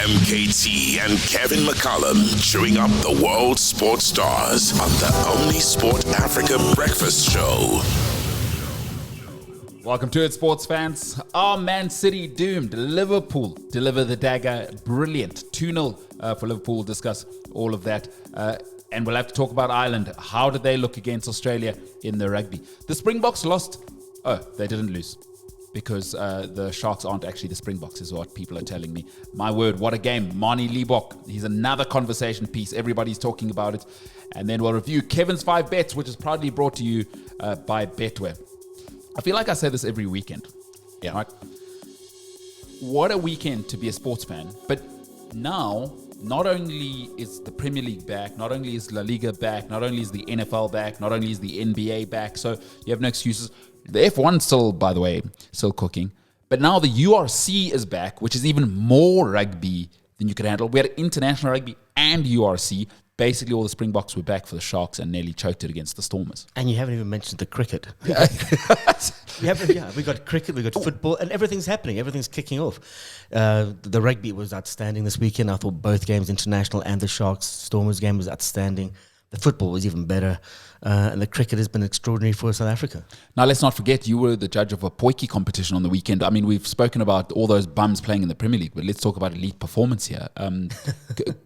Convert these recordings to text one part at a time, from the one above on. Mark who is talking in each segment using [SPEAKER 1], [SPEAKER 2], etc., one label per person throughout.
[SPEAKER 1] MKT and Kevin McCullum chewing up the world's sports stars on the only Sport Africa breakfast show.
[SPEAKER 2] Welcome to it, sports fans. Are Man City doomed? Liverpool deliver the dagger. Brilliant. 2-0 for Liverpool. We'll discuss all of that. And we'll have to talk about Ireland. How did they look against Australia in the rugby? The Springboks lost. Oh, they didn't lose. Because the Sharks aren't actually the Springboks, is what people are telling me. My word, what a game. Mani Liebok, he's another conversation piece. Everybody's talking about it. And then we'll review Kevin's 5 bets, which is proudly brought to you by Betway. I feel like I say this every weekend. Yeah. Right? What a weekend to be a sports fan. But now, not only is the Premier League back, not only is La Liga back, not only is the NFL back, not only is the NBA back, so you have no excuses. The F1 still, by the way, still cooking. But now the URC is back, which is even more rugby than you could handle. We had international rugby and URC. Basically, all the Springboks were back for the Sharks and nearly choked it against the Stormers.
[SPEAKER 3] And you haven't even mentioned the cricket. we got cricket, we got football, and everything's happening. Everything's kicking off. The rugby was outstanding this weekend. I thought both games, international and the Sharks Stormers game, was outstanding. The football was even better. And the cricket has been extraordinary for South Africa. Now,
[SPEAKER 2] let's not forget, you were the judge of a Poiki competition on the weekend. I mean, we've spoken about all those bums playing in the Premier League, but let's talk about elite performance here.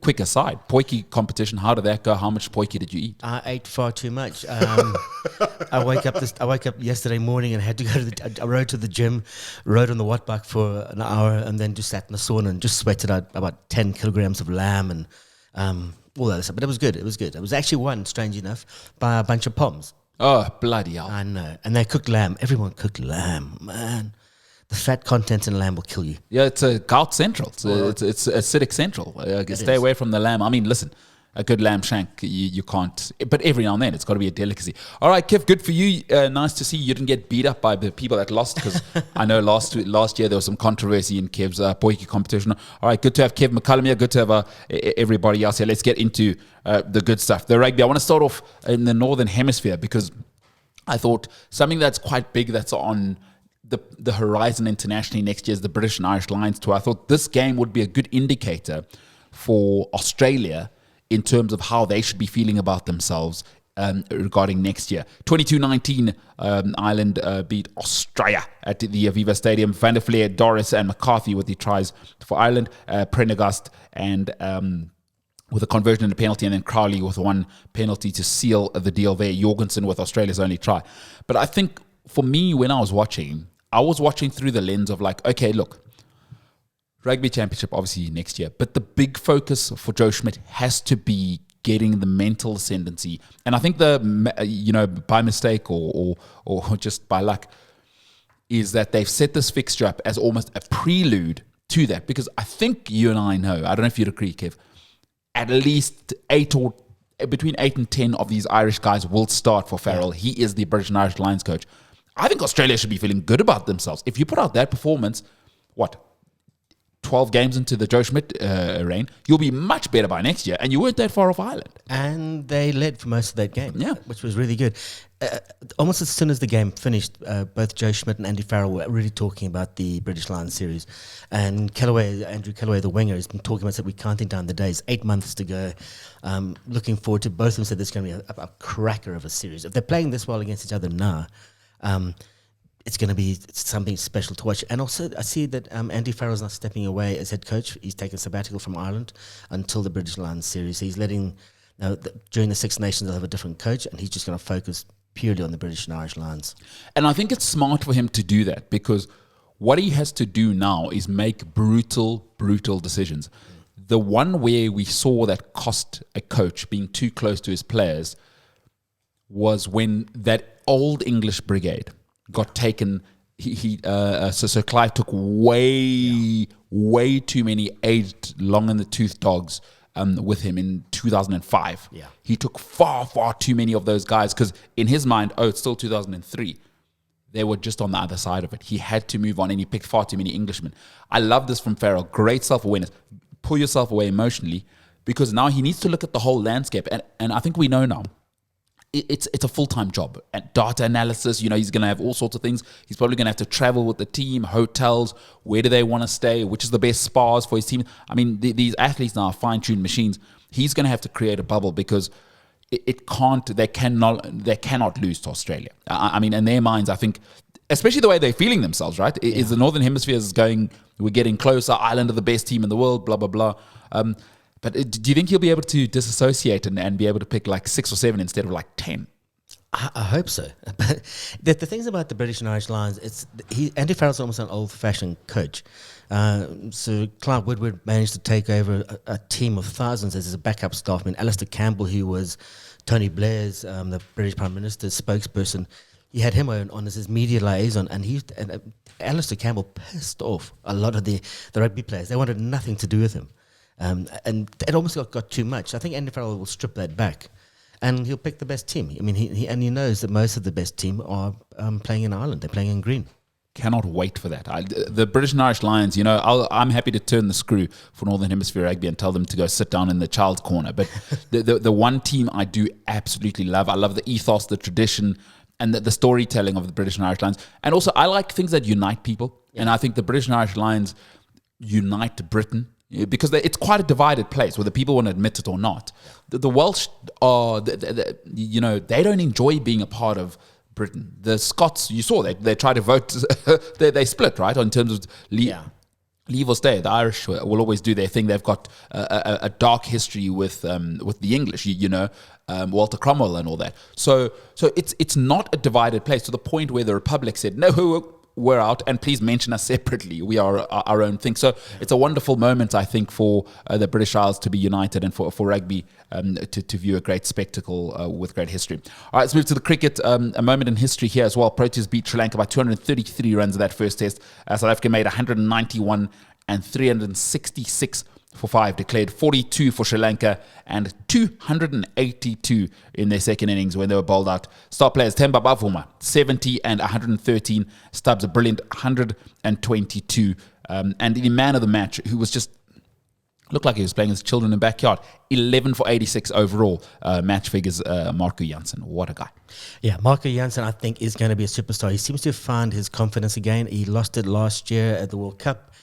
[SPEAKER 2] Quick aside, Poiki competition, how did that go? How much Poiki did you eat?
[SPEAKER 3] I ate far too much. I woke up yesterday morning and had to go to I rode to the gym, rode on the watt bike for an hour, and then just sat in the sauna and just sweated out about 10 kilograms of lamb and all that stuff. But it was good. It was actually won, strange enough, by a bunch of Poms.
[SPEAKER 2] Oh, bloody hell.
[SPEAKER 3] I know. And they cooked lamb. Everyone cooked lamb, man. The fat content in lamb will kill you.
[SPEAKER 2] Yeah, it's a gout central. It's acidic central. Stay away from the lamb. I mean, listen, a good lamb shank, you can't. But every now and then, it's got to be a delicacy. All right, Kev, good for you. Nice to see you didn't get beat up by the people that lost, because I know last year there was some controversy in Kev's Poiki competition. All right, good to have Kev McCullum here. Good to have everybody else here. Let's get into the good stuff. The rugby. I want to start off in the Northern Hemisphere, because I thought something that's quite big that's on the horizon internationally next year is the British and Irish Lions tour. I thought this game would be a good indicator for Australia in terms of how they should be feeling about themselves regarding next year. 22-19, Ireland beat Australia at the AVIVA Stadium. Van der Fleer, Doris and McCarthy with the tries for Ireland. Prendergast and with a conversion and a penalty, and then Crowley with one penalty to seal the deal there. Jorgensen with Australia's only try. But I think for me, when I was watching through the lens of like, okay, look, Rugby Championship, obviously, next year. But the big focus for Joe Schmidt has to be getting the mental ascendancy. And I think by mistake or just by luck, is that they've set this fixture up as almost a prelude to that. Because I think you and I know, I don't know if you'd agree, Kev, at least between 8 and 10 of these Irish guys will start for Farrell. Yeah. He is the British and Irish Lions coach. I think Australia should be feeling good about themselves. If you put out that performance, 12 games into the Joe Schmidt reign, you'll be much better by next year, and you weren't that far off Ireland.
[SPEAKER 3] And they led for most of that game,
[SPEAKER 2] yeah,
[SPEAKER 3] which was really good. Almost as soon as the game finished, both Joe Schmidt and Andy Farrell were really talking about the British Lions series. And Andrew Callaway, the winger, has been talking about, said we're counting down the days, 8 months to go. Looking forward to, both of them said this is going to be a cracker of a series. If they're playing this well against each other now, it's going to be something special to watch. And also, I see that Andy Farrell's not stepping away as head coach. He's taken a sabbatical from Ireland until the British Lions series. He's letting, during the Six Nations, they'll have a different coach, and he's just going to focus purely on the British and Irish Lions.
[SPEAKER 2] And I think it's smart for him to do that, because what he has to do now is make brutal decisions. The one where we saw that cost a coach being too close to his players was when that old English brigade got taken. So Clive took way too many aged, long in the tooth dogs with him in 2005.
[SPEAKER 3] Yeah.
[SPEAKER 2] He took far too many of those guys, because in his mind, it's still 2003. They were just on the other side of it. He had to move on, and he picked far too many Englishmen. I love this from Farrell. Great self-awareness. Pull yourself away emotionally, because now he needs to look at the whole landscape. And I think we know now, it's a full-time job. And data analysis, he's going to have all sorts of things. He's probably going to have to travel with the team, hotels, where do they want to stay, which is the best spas for his team. I mean, these athletes now are fine-tuned machines. He's going to have to create a bubble because they cannot lose to Australia. I mean, in their minds, I think, especially the way they're feeling themselves, right? Yeah. Is the Northern Hemisphere is going, we're getting closer, Ireland are the best team in the world, blah, blah, blah. But do you think he'll be able to disassociate and be able to pick like 6 or 7 instead of like 10?
[SPEAKER 3] I hope so. But the things about the British and Irish Lions, Andy Farrell's almost an old-fashioned coach. So Clive Woodward managed to take over a team of thousands as his backup staff. I mean, Alistair Campbell, who was Tony Blair's, the British Prime Minister's spokesperson, he had him on as his media liaison, and Alistair Campbell pissed off a lot of the rugby players. They wanted nothing to do with him. And it almost got too much. I think Andy Farrell will strip that back, and he'll pick the best team. I mean, he knows that most of the best team are playing in Ireland. They're playing in green.
[SPEAKER 2] Cannot wait for that. The British and Irish Lions, I'm happy to turn the screw for Northern Hemisphere rugby and tell them to go sit down in the child's corner. But the one team I do absolutely love, I love the ethos, the tradition, and the storytelling of the British and Irish Lions. And also, I like things that unite people. Yeah. And I think the British and Irish Lions unite Britain because it's quite a divided place, whether people want to admit it or not. The Welsh are, they don't enjoy being a part of Britain. The Scots, you saw, they try to vote. they split, right, in terms of leave or stay. The Irish will always do their thing. They've got a dark history with the English, Walter Cromwell and all that. So it's not a divided place to the point where the Republic said, no, we're out, and please mention us separately. We are our own thing. So it's a wonderful moment, I think, for the British Isles to be united and for rugby to view a great spectacle with great history. All right, let's move to the cricket. A moment in history here as well. Proteas beat Sri Lanka by 233 runs in that first test. South Africa made 191 and 366 for 5, declared 42 for Sri Lanka and 282 in their second innings when they were bowled out. Star players, Themba Bavuma, 70 and 113. Stubbs, a brilliant 122. And the man of the match, who was just looked like he was playing with his children in the backyard, 11 for 86 overall. Match figures, Marco Jansen. What a guy.
[SPEAKER 3] Yeah, Marco Jansen, I think, is going to be a superstar. He seems to have found his confidence again. He lost it last year at the World Cup.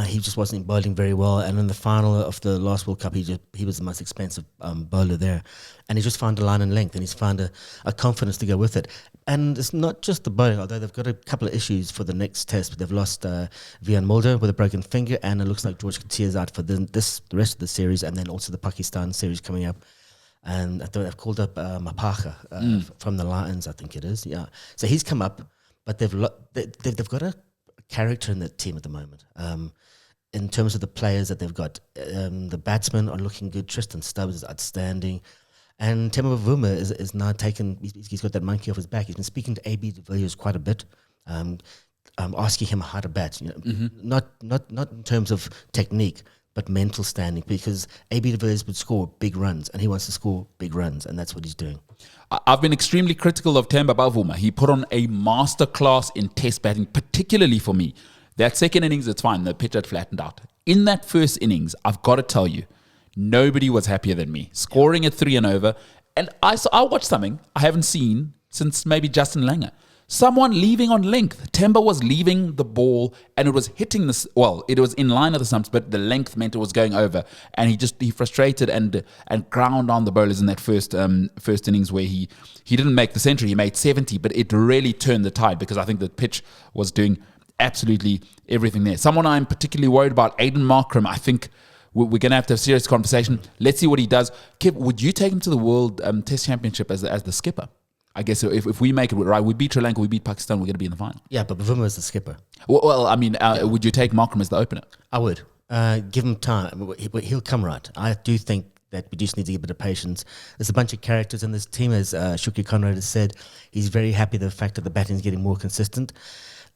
[SPEAKER 3] He just wasn't bowling very well, and in the final of the last World Cup, he was the most expensive bowler there, and he just found a line and length, and he's found a confidence to go with it. And it's not just the bowling, although they've got a couple of issues for the next test. But they've lost Vian Mulder with a broken finger, and it looks like George Katia is out for the rest of the series, and then also the Pakistan series coming up. And I thought they've called up Mapacha from the Lions, I think it is. Yeah, so he's come up, but they've got a character in that team at the moment. In terms of the players that they've got, the batsmen are looking good. Tristan Stubbs is outstanding, and Themba Bavuma is now taken. He's got that monkey off his back. He's been speaking to AB de Villiers quite a bit, asking him how to bat. Not in terms of technique, but mental standing. Because AB de Villiers would score big runs, and he wants to score big runs, and that's what he's doing.
[SPEAKER 2] I've been extremely critical of Themba Bavuma. He put on a masterclass in test batting, particularly for me. That second innings, it's fine. The pitch had flattened out. In that first innings, I've got to tell you, nobody was happier than me. Scoring at 3 and over. And I watched something I haven't seen since maybe Justin Langer. Someone leaving on length. Themba was leaving the ball and it was hitting it was in line of the stumps, but the length meant it was going over. And he frustrated and ground on the bowlers in that first innings where he didn't make the century. He made 70, but it really turned the tide because I think the pitch was doing absolutely everything there. Someone I'm particularly worried about, Aiden Markram. I think we're going to have a serious conversation. Let's see what he does. Kev, would you take him to the World Test Championship as the skipper? I guess if we make it right, we beat Sri Lanka, we beat Pakistan, we're going to be in the final.
[SPEAKER 3] Yeah, but Bavuma is the skipper.
[SPEAKER 2] Well, I mean, would you take Markram as the opener?
[SPEAKER 3] I would. Give him time. He'll come right. I do think that we just need to give a bit of patience. There's a bunch of characters in this team, as Shukri Conrad has said. He's very happy with the fact that the batting is getting more consistent.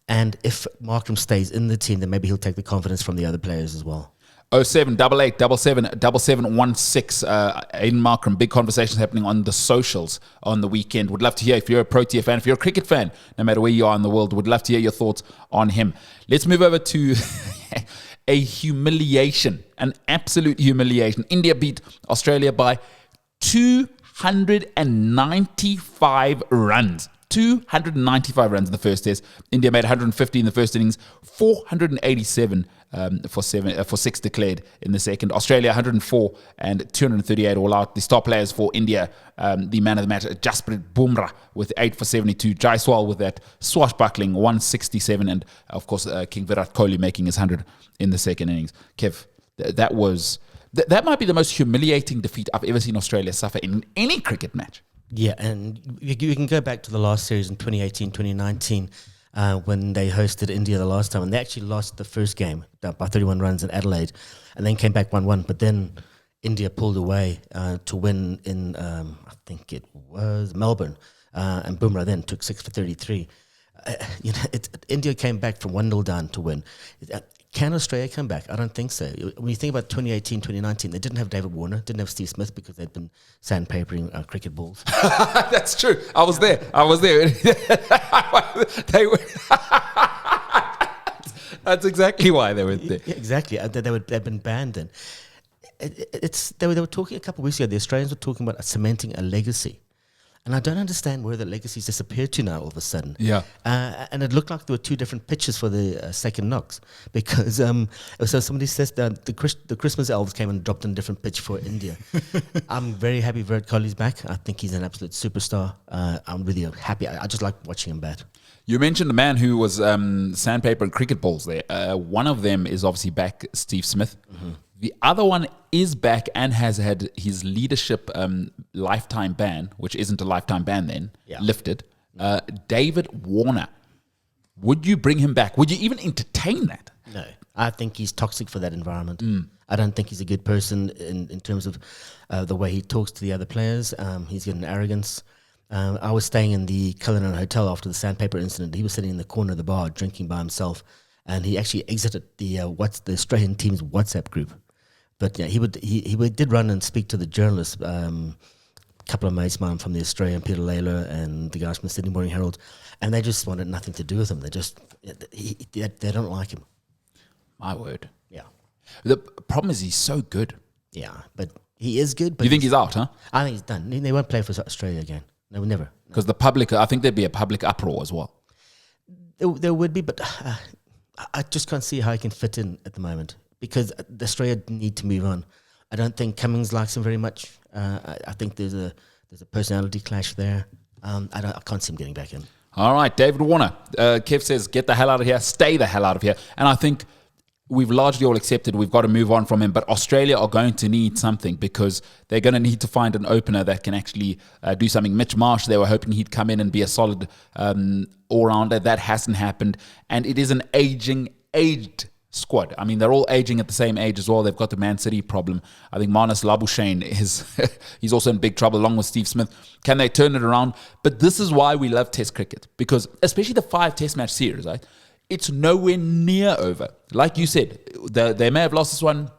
[SPEAKER 3] And if Markram stays in the team, then maybe he'll take the confidence from the other players as well.
[SPEAKER 2] 07 88 77 7716. Aiden Markram, big conversations happening on the socials on the weekend. Would love to hear if you're a Protea fan, if you're a cricket fan, no matter where you are in the world, would love to hear your thoughts on him. Let's move over to a humiliation, an absolute humiliation. India beat Australia by 200 295 runs. 295 runs in the first test. India made 150 in the first innings, 487 for 6 declared in the second. Australia 104 and 238 all out. The star players for India, the man of the match, Jasprit Bumrah with 8 for 72. Jaiswal with that swashbuckling 167, and of course King Virat Kohli making his 100 in the second innings. Kev, that might be the most humiliating defeat I've ever seen Australia suffer in any cricket match.
[SPEAKER 3] Yeah, and you can go back to the last series in 2018, 2019, when they hosted India the last time, and they actually lost the first game by 31 runs in Adelaide, and then came back 1-1. But then India pulled away to win in, I think it was Melbourne, and Bumrah then took 6 for 33. India came back from 1-0 down to win. Can Australia come back? I don't think so. When you think about 2018, 2019, they didn't have David Warner, didn't have Steve Smith because they'd been sandpapering cricket balls.
[SPEAKER 2] That's true. I was there. They were. That's exactly why they were there.
[SPEAKER 3] Yeah, exactly. They'd been banned then. They were talking a couple of weeks ago, the Australians were talking about cementing a legacy. And I don't understand where the legacies disappeared to now all of a sudden.
[SPEAKER 2] Yeah.
[SPEAKER 3] And it looked like there were 2 different pitches for the second knocks because so somebody says that the Christmas elves came and dropped on a different pitch for India. I'm very happy Virat Kohli's back. I think he's an absolute superstar. I'm really happy. I just like watching him bat.
[SPEAKER 2] You mentioned a man who was sandpaper and cricket balls there. One of them is obviously back, Steve Smith. Mm-hmm. The other one is back and has had his leadership lifetime ban, which isn't a lifetime ban then, lifted. David Warner. Would you bring him back? Would you even entertain that?
[SPEAKER 3] No. I think he's toxic for that environment. I don't think he's a good person in terms of the way he talks to the other players. He's got an arrogance. I was staying in the Cullinan Hotel after the sandpaper incident. He was sitting in the corner of the bar drinking by himself, and he actually exited the Australian team's WhatsApp group. But yeah, he did run and speak to the journalists. A couple of mates of mine from the Australian, Peter Layla, and the guys from the Sydney Morning Herald, and they just wanted nothing to do with him. They don't like him.
[SPEAKER 2] My word.
[SPEAKER 3] Yeah.
[SPEAKER 2] The problem is he's so good.
[SPEAKER 3] Yeah, but he is good. But
[SPEAKER 2] you think he's out, huh?
[SPEAKER 3] I think he's done. They won't play for Australia again. No, never.
[SPEAKER 2] Because the public, I think there'd be a public uproar as well.
[SPEAKER 3] There would be, but I just can't see how he can fit in at the moment. Because Australia need to move on. I don't think Cummings likes him very much. I think there's a personality clash there. I can't see him getting back in.
[SPEAKER 2] All right, David Warner. Kev says, get the hell out of here. Stay the hell out of here. And I think we've largely all accepted we've got to move on from him. But Australia are going to need something because they're going to need to find an opener that can actually do something. Mitch Marsh, they were hoping he'd come in and be a solid all-rounder. That hasn't happened. And it is an aged squad. I mean, they're all aging at the same age as well. They've got the Man City problem. I think Marnus Labuschagne he's also in big trouble along with Steve Smith. Can they turn it around? But this is why we love Test cricket, because especially the 5 Test match series, right? It's nowhere near over. Like you said, they may have lost this one.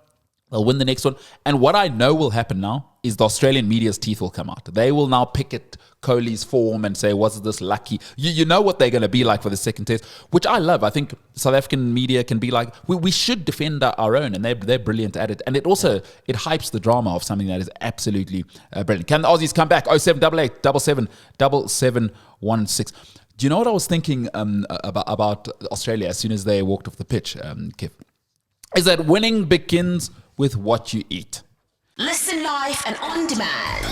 [SPEAKER 2] They'll win the next one. And what I know will happen now is the Australian media's teeth will come out. They will now pick at Kohli's form and say, was this lucky? You know what they're going to be like for the second test, which I love. I think South African media can be like, we should defend our own, and they're brilliant at it. And it also, it hypes the drama of something that is absolutely brilliant. Can the Aussies come back? 0788 777716. Do you know what I was thinking about Australia as soon as they walked off the pitch, Kev? Is that winning begins with what you eat.
[SPEAKER 4] Listen live and on demand.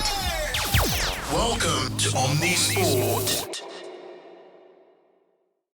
[SPEAKER 1] Welcome to Omni Sport.